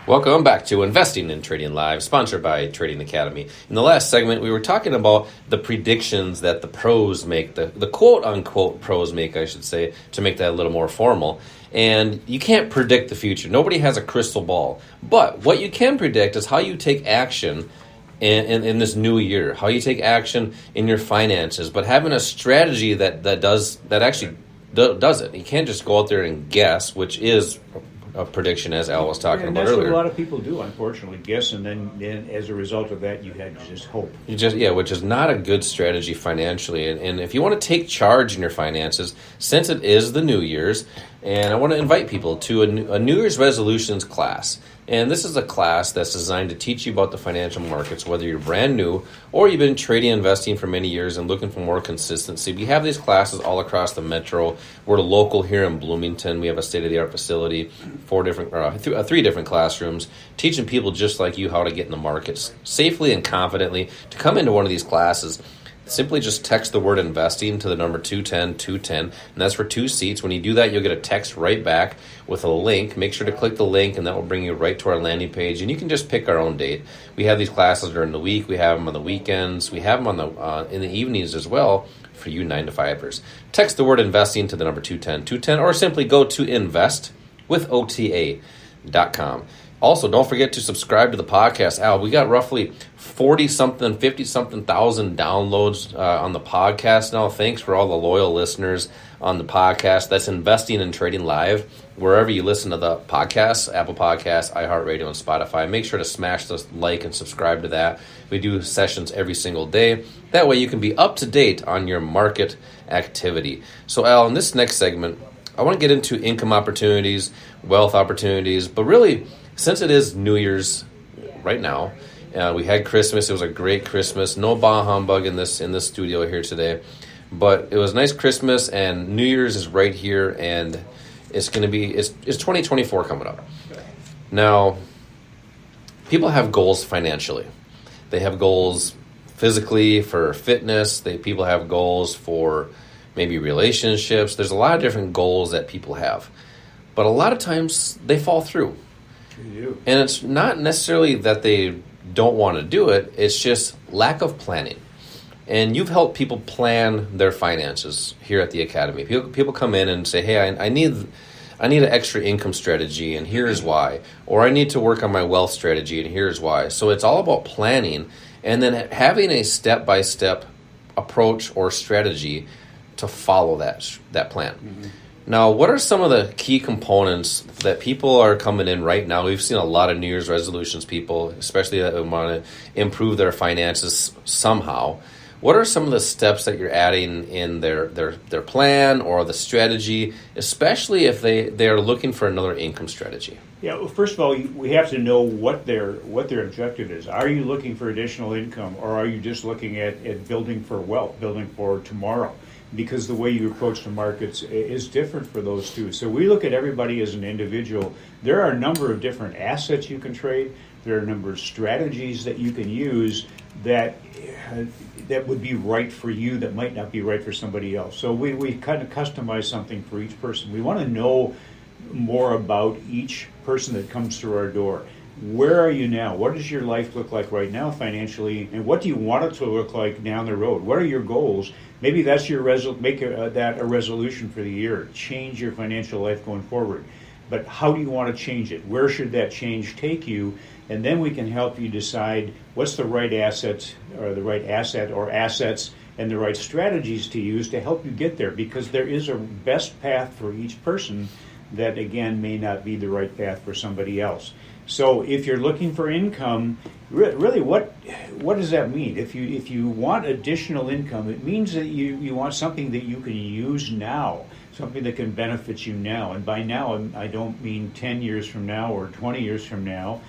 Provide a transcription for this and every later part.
Welcome back to Investing in Trading Live, sponsored by Trading Academy. In the last segment, we were talking about the predictions that the pros make, the quote-unquote pros make, I should say, to make that a little more formal. And you can't predict the future. Nobody has a crystal ball. But what you can predict is how you take action in this new year, how you take action in your finances, but having a strategy that actually does it. You can't just go out there and guess, which is a prediction, as Al was talking about earlier. That's what a lot of people do, unfortunately, guess, and then as a result of that, you had to just hope. Which is not a good strategy financially. And if you want to take charge in your finances, since it is the New Year's, and I want to invite people to a New Year's resolutions class. And this is a class that's designed to teach you about the financial markets, whether you're brand new or you've been trading and investing for many years and looking for more consistency. We have these classes all across the metro. We're local here in Bloomington. We have a state-of-the-art facility, three different classrooms, teaching people just like you how to get in the markets safely and confidently. To come into one of these classes, simply just text the word investing to the number 210-210, and that's for 2 seats. When you do that, you'll get a text right back with a link. Make sure to click the link, and that will bring you right to our landing page, and you can just pick our own date. We have these classes during the week. We have them on the weekends. We have them on in the evenings as well for you 9-to-5ers. Text the word investing to the number 210-210, or simply go to investwithota.com. Also, don't forget to subscribe to the podcast. Al, we got roughly 40-something, 50-something thousand downloads on the podcast now. Thanks for all the loyal listeners on the podcast. That's Investing in Trading Live. Wherever you listen to the podcasts, Apple Podcasts, iHeartRadio, and Spotify, make sure to smash the like and subscribe to that. We do sessions every single day. That way you can be up to date on your market activity. So, Al, in this next segment, I want to get into income opportunities, wealth opportunities, but really, since it is New Year's right now, we had Christmas. It was a great Christmas. No bah humbug in this studio here today, but it was a nice Christmas, and New Year's is right here, and it's 2024 coming up. Now, people have goals financially. They have goals physically for fitness. People have goals for maybe relationships. There's a lot of different goals that people have, but a lot of times they fall through. And it's not necessarily that they don't want to do it, it's just lack of planning. And you've helped people plan their finances here at the Academy. People come in and say, hey, I need an extra income strategy, and here's why. Or I need to work on my wealth strategy, and here's why. So it's all about planning and then having a step-by-step approach or strategy to follow that plan. Mm-hmm. Now, what are some of the key components that people are coming in right now? We've seen a lot of New Year's resolutions people, especially that want to improve their finances somehow. What are some of the steps that you're adding in their plan or the strategy, especially if they are looking for another income strategy? Yeah, well, first of all, we have to know what their objective is. Are you looking for additional income, or are you just looking at building for wealth, building for tomorrow? Because the way you approach the markets is different for those two. So we look at everybody as an individual. There are a number of different assets you can trade. There are a number of strategies that you can use that would be right for you that might not be right for somebody else. So we kind of customize something for each person. We want to know more about each person that comes through our door. Where are you now? What does your life look like right now financially? And what do you want it to look like down the road? What are your goals? Maybe that's your make that a resolution for the year. Change your financial life going forward. But how do you want to change it? Where should that change take you? And then we can help you decide what's the right assets or the right asset or assets and the right strategies to use to help you get there. Because there is a best path for each person that, again, may not be the right path for somebody else. So if you're looking for income, really what does that mean? If you want additional income, it means that you want something that you can use now, something that can benefit you now. And by now, I don't mean 10 years from now or 20 years from now,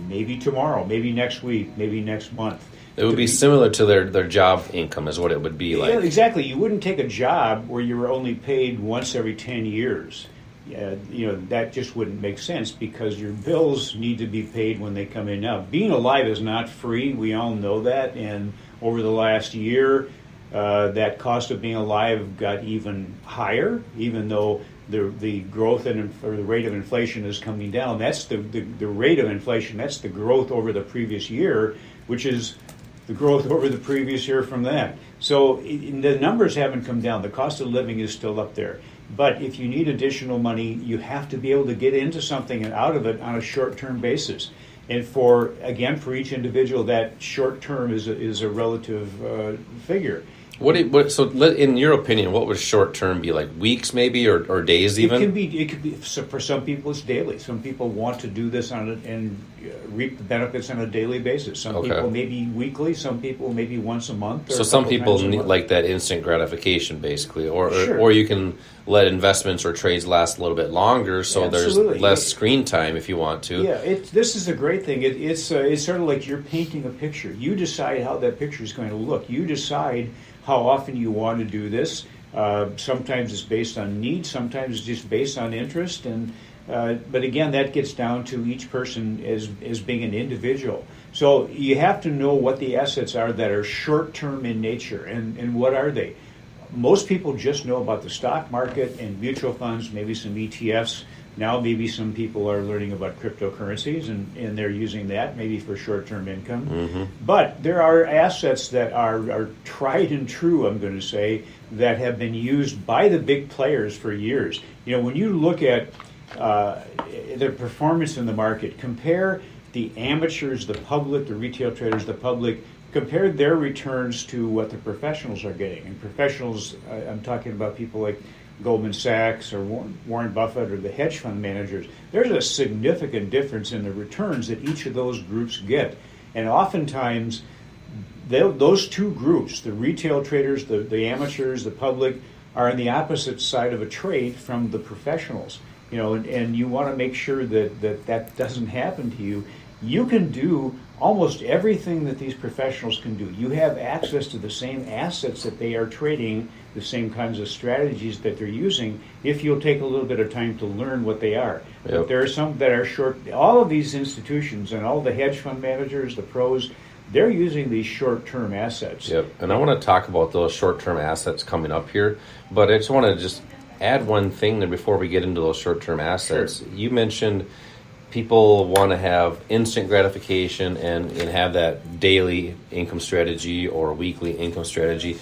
maybe tomorrow, maybe next week, maybe next month. It would be similar to their job income is what it would be like. Yeah, exactly. You wouldn't take a job where you were only paid once every 10 years. That just wouldn't make sense because your bills need to be paid when they come in. Now, being alive is not free. We all know that. And over the last year, that cost of being alive got even higher, even though the growth or the rate of inflation is coming down. That's the rate of inflation. That's the growth over the previous year, which is the growth over the previous year from that. So the numbers haven't come down. The cost of living is still up there. But if you need additional money, you have to be able to get into something and out of it on a short-term basis. And for each individual, that short-term is a relative figure. In your opinion, what would short term be, like weeks maybe or days even? It could be. So for some people, it's daily. Some people want to do this and reap the benefits on a daily basis. Some people maybe weekly. Some people maybe once a month. So some people need like that instant gratification, basically, or you can let investments or trades last a little bit longer, so there's less screen time if you want to. Yeah, this is a great thing. It's sort of like you're painting a picture. You decide how that picture is going to look. You decide how often you want to do this. Sometimes it's based on need, sometimes it's just based on interest, but again, that gets down to each person as being an individual. So you have to know what the assets are that are short-term in nature, and what are they? Most people just know about the stock market and mutual funds, maybe some ETFs. Now maybe some people are learning about cryptocurrencies and they're using that maybe for short-term income. Mm-hmm. But there are assets that are tried and true, I'm going to say, that have been used by the big players for years. You know, when you look at their performance in the market, compare the amateurs, the public, the retail traders, the public, compare their returns to what the professionals are getting. And professionals, I'm talking about people like Goldman Sachs or Warren Buffett or the hedge fund managers. There's a significant difference in the returns that each of those groups get. And oftentimes, those two groups, the retail traders, the amateurs, the public, are on the opposite side of a trade from the professionals. You know, and you want to make sure that doesn't happen to you. You can do almost everything that these professionals can do. You have access to the same assets that they are trading, the same kinds of strategies that they're using, if you'll take a little bit of time to learn what they are. Yep. But there are some that are short. All of these institutions and all the hedge fund managers, the pros, they're using these short-term assets. Yep, and I want to talk about those short-term assets coming up here, but I just want to add one thing there before we get into those short-term assets. Sure. You mentioned people want to have instant gratification and have that daily income strategy or weekly income strategy.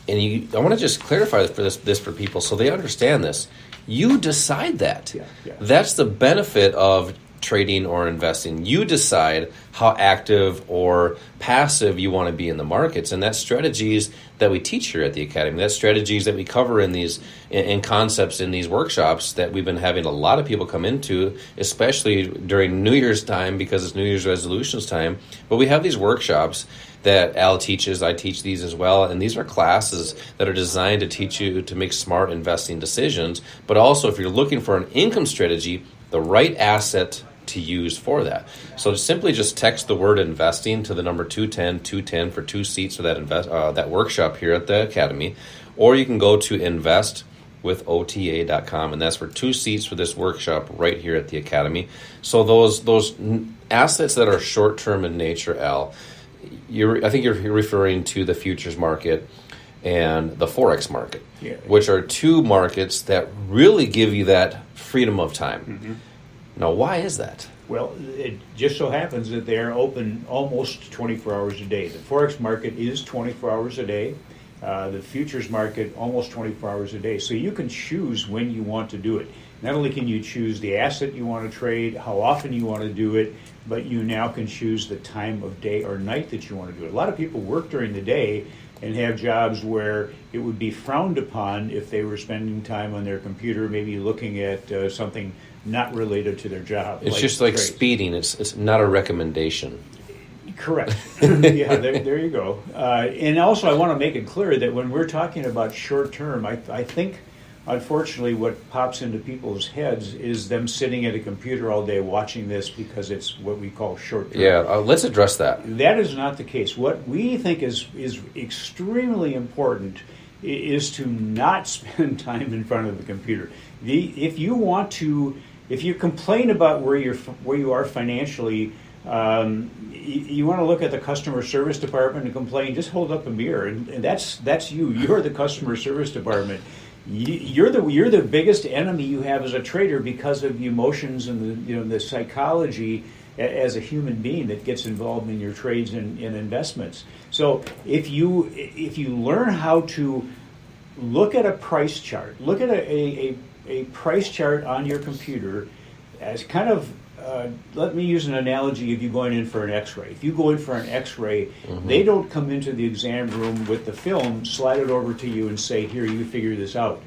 And I want to just clarify this for people so they understand this. You decide that. Yeah. That's the benefit of trading or investing. You decide how active or passive you want to be in the markets, and that's strategies that we teach here at the Academy. That's strategies that we cover in these in concepts in these workshops that we've been having a lot of people come into, especially during New Year's time because it's New Year's resolutions time. But we have these workshops that Al teaches. I teach these as well, and these are classes that are designed to teach you to make smart investing decisions, but also if you're looking for an income strategy, the right asset to use for that. So simply just text the word investing to the number 210 for 2 seats for that workshop here at the Academy, or you can go to investwithota.com, and that's for 2 seats for this workshop right here at the Academy. So those assets that are short-term in nature, Al, I think you're referring to the futures market and the Forex market, which are two markets that really give you that freedom of time. Mm-hmm. Now, why is that? Well, it just so happens that they are open almost 24 hours a day. The Forex market is 24 hours a day. The futures market, almost 24 hours a day. So you can choose when you want to do it. Not only can you choose the asset you want to trade, how often you want to do it, but you now can choose the time of day or night that you want to do it. A lot of people work during the day and have jobs where it would be frowned upon if they were spending time on their computer, maybe looking at something not related to their job. It's just like speeding. It's not a recommendation. Correct. Yeah, there you go. And also I want to make it clear that when we're talking about short term, I think, unfortunately, what pops into people's heads is them sitting at a computer all day watching this because it's what we call short term. Yeah, let's address that. That is not the case. What we think is extremely important is to not spend time in front of the computer. If you complain about where you are financially, You want to look at the customer service department and complain, just hold up a mirror, and that's you. You're the customer service department. You're the biggest enemy you have as a trader because of the emotions and the psychology as a human being that gets involved in your trades and investments. So if you learn how to look at a price chart, look at a price chart on your computer as kind of, let me use an analogy of you going in for an x-ray. If you go in for an x-ray, they don't come into the exam room with the film, slide it over to you and say, here, you figure this out.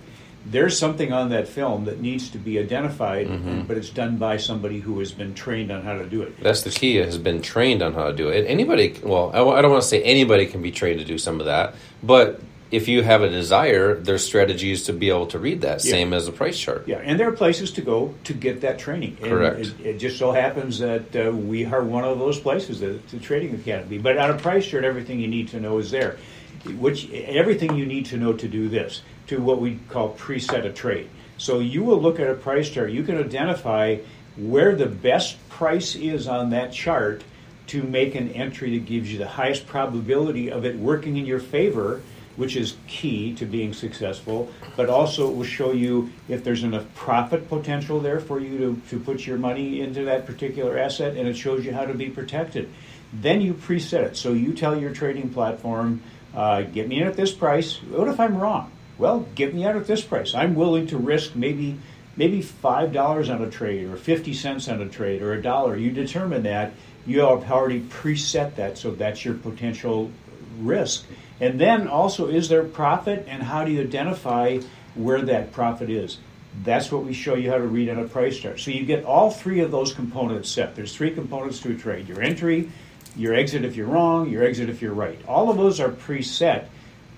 There's something on that film that needs to be identified, but it's done by somebody who has been trained on how to do it. That's the key, has been trained on how to do it. Anybody, well, I don't want to say anybody can be trained to do some of that, but if you have a desire, there's strategies to be able to read that, same as a price chart. Yeah, and there are places to go to get that training. And correct. It just so happens that we are one of those places, the Trading Academy. But on a price chart, everything you need to know is there. Everything you need to know to do this, to what we call preset a trade. So you will look at a price chart. You can identify where the best price is on that chart to make an entry that gives you the highest probability of it working in your favor, which is key to being successful, but also it will show you if there's enough profit potential there for you to put your money into that particular asset, and it shows you how to be protected. Then you preset it. So you tell your trading platform, get me in at this price. What if I'm wrong? Well, get me out at this price. I'm willing to risk maybe $5 on a trade, or 50 cents on a trade, or $1. You determine that. You have already preset that, so that's your potential risk. And then also, is there profit, and how do you identify where that profit is? That's what we show you how to read on a price chart. So you get all three of those components set. There's three components to a trade: your entry, your exit if you're wrong, your exit if you're right. All of those are preset.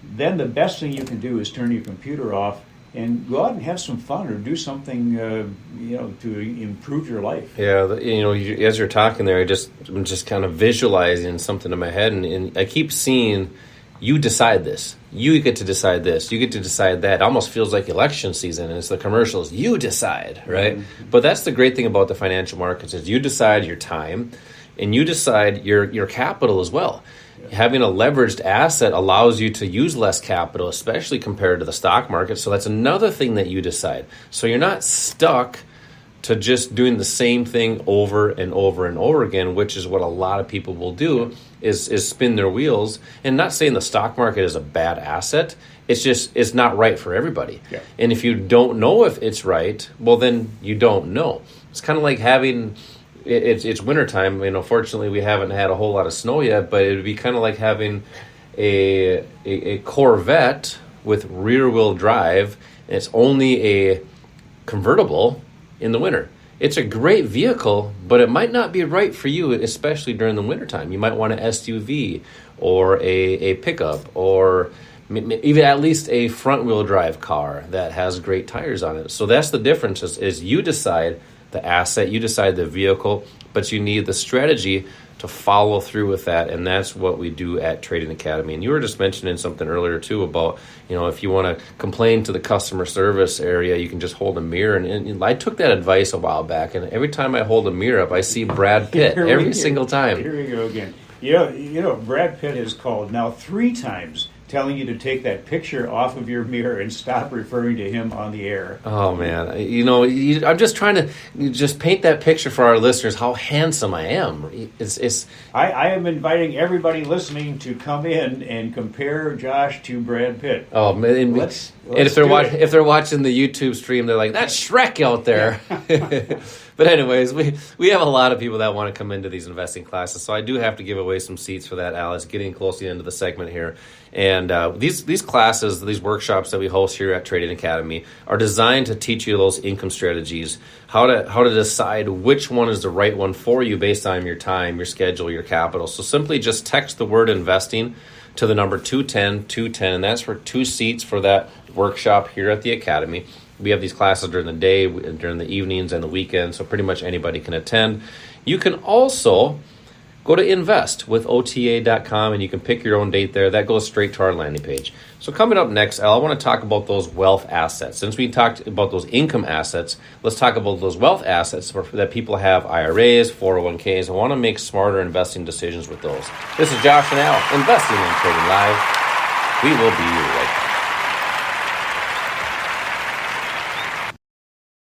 Then the best thing you can do is turn your computer off and go out and have some fun, or do something to improve your life. Yeah, as you're talking there, I'm just kind of visualizing something in my head, and I keep seeing, you decide this. You get to decide this. You get to decide that. It almost feels like election season, and it's the commercials. You decide, right? Mm-hmm. But that's the great thing about the financial markets, is you decide your time, and you decide your capital as well. Yeah. Having a leveraged asset allows you to use less capital, especially compared to the stock market. So that's another thing that you decide. So you're not stuck to just doing the same thing over and over and over again, which is what a lot of people will do, is spin their wheels. And not saying the stock market is a bad asset, it's just, it's not right for everybody. Yeah. And if you don't know if it's right, well, then you don't know. It's kind of like having, it's wintertime. Fortunately, we haven't had a whole lot of snow yet, but it would be kind of like having a Corvette with rear-wheel drive, and it's only a convertible in the winter. It's a great vehicle, but it might not be right for you, especially during the wintertime. You might want an SUV or a pickup, or even at least a front-wheel drive car that has great tires on it. So that's the difference, is you decide the asset, you decide the vehicle, but you need the strategy to follow through with that, and that's what we do at Trading Academy. And you were just mentioning something earlier too about, if you want to complain to the customer service area, you can just hold a mirror. And I took that advice a while back, and every time I hold a mirror up, I see Brad Pitt every single time. Here we go again. Brad Pitt has called now 3 times telling you to take that picture off of your mirror and stop referring to him on the air. Oh, man. I'm just trying to just paint that picture for our listeners, how handsome I am. I am inviting everybody listening to come in and compare Josh to Brad Pitt. Oh, man. Let's if they're watching the YouTube stream, they're like, that's Shrek out there. Yeah. But anyways, we have a lot of people that want to come into these investing classes, so I do have to give away some seats for that, Alice, getting close to the end of the segment here. And these classes, these workshops that we host here at Trading Academy are designed to teach you those income strategies, how to decide which one is the right one for you based on your time, your schedule, your capital. So simply just text the word investing to the number 210, and that's for 2 seats for that workshop here at the Academy. We have these classes during the day, during the evenings, and the weekends, so pretty much anybody can attend. You can also go to investwithota.com and you can pick your own date there. That goes straight to our landing page. So coming up next, Al, I want to talk about those wealth assets. Since we talked about those income assets, let's talk about those wealth assets that people have, IRAs, 401ks. I want to make smarter investing decisions with those. This is Josh and Al, Investing and Trading Live. We will be right back.